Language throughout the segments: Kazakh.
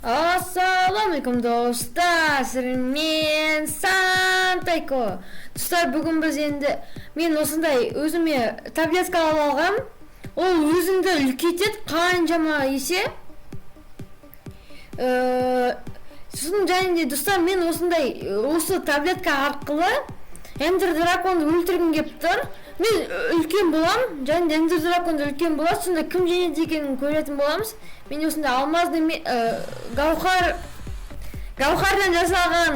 Ассалаумалейкум достар, мен Сантайко. Достар, бүгін біз енді мен осындай өзіме таблетка алғам. Ол өзіңді үлкейтеді қаншама есе. Сосын және достар, мен осы таблетка арқылы Эндер драконды өлтіргім келіп тұр. Мен үлкен болам, және Эндер драконды үлкен болады, сонда кім жеңеді екенін көретін боламыз. Мен осында алмазды гауһардан жасалған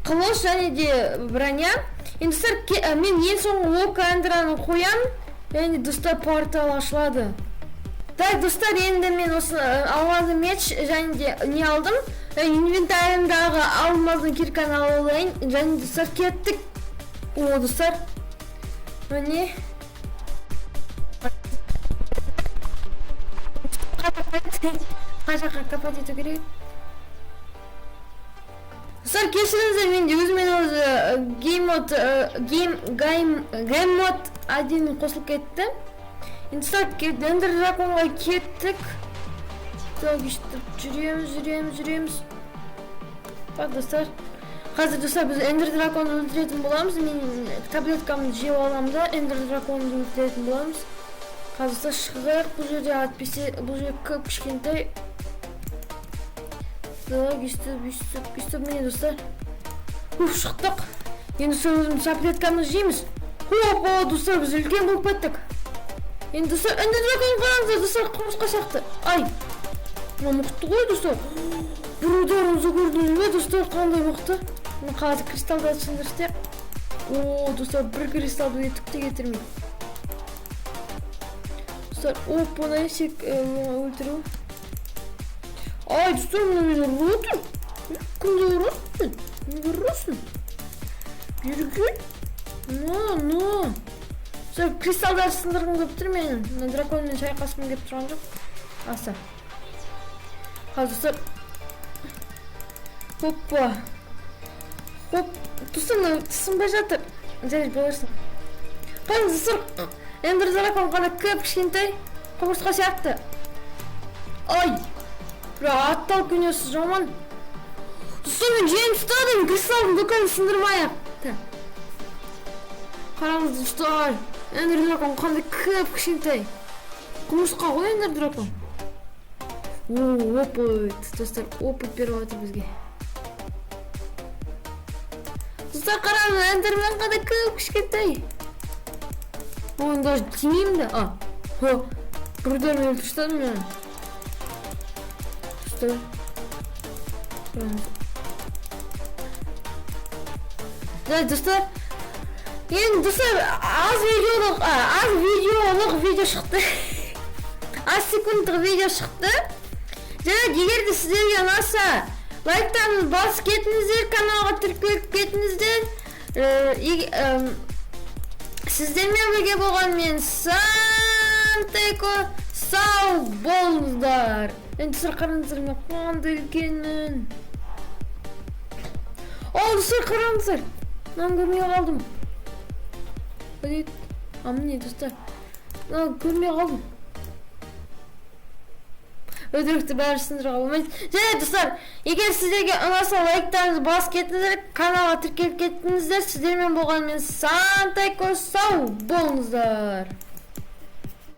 қылыш және де броня. Енді достар, мен ең соңғы око Эндраны қоям, және достар портал ашылады. Так, достар, енді мен осы алмазды меч және де не алдым. Инвентарымдағы алмаздың кирканы алайын, және достар кеттік. О, достар, міне қашаққа капат ету керек. Достар, кешіріңіздер, мен де өзімен өзі гейммод 1 қосылып кетті. Енді достар, Эндер драконға кеттік. Так, жүреміз. Бak достар, қазір достар біз Эндер драконды өлтіретін боламыз. Мен таблеткамды жеп аламын да Эндер драконды өлтіретін боламыз. Қазір шығайық, бұл жерде атпесе, бұл жерде көп кішкентай. Так, үстіп, міне достар. Шықтық. Енді өзіміз таблеткамды жейміз. Опа, достар, біз үлкен болып кеттік. Енді достар, Эндер драконды қараңыздар, достар, құмырсқа шақты. Ай, мықты ғой достар. Бір ударымызды көрдіңіз бе достар, қандай мықты. Қазір кристалды сындырсақ. О, достар, бір кристалды еттік те кетірмей. Достар, опа, нәсек өлтіру. Ай, достар, мені ұрады. Кімді ұрады? Не ұрасың? Бергін? На. Достар, кристалдар сындырғым көп тұр менің. Драконмен шайқасым кеп тұрған жоқ. Аса. Қазір Хоппа. Хоп, достар, сынбай жатыр. Жарайды, боларсың. Қараңыз, достар, Эндер дракон қана көп кішкентай құмырсқа сияқты. Ай, бірақ атталып көнесі жаман. Достар, мен жем ұстадым, кристалдың бүкілін сындырмай-ақ. Қараңыз, достар, Эндер дракон қандай көп кішкентай құмырсқа ғой Эндер дракон. Опыт, достар, опыт беріп отыр бізге. Достар, қараңыз, Эндермен қандай көп кішкентай. Оны даже тимеймін да. Бірдерін өлтіріп тастадым мен. Достар, қараңыз. Достар, енді достар, аз видеолық видео шықты. Аз секундтық видео шықты. Және егер де сіздерге ұнаса, лайктан басып кетіңіздер, каналға тіркеліп кетіңіздер. Сіздермен бірге болған мен Сантайко, сау болыңыздар. Енді достар, қараңыздар, мен қандай үлкенмін. Ол достар, қараңыздар, мен көрмей қалдым. Міне достар, көрмей қалдым. Өтірікті бәрі сындыруға болмайды. Және достар, егер сіздерге ұнаса лайктарыңызды басып кетіңіздер, каналға тіркеліп кеттіңіздер. Сіздермен болған мен Сантайко, сау болыңыздар.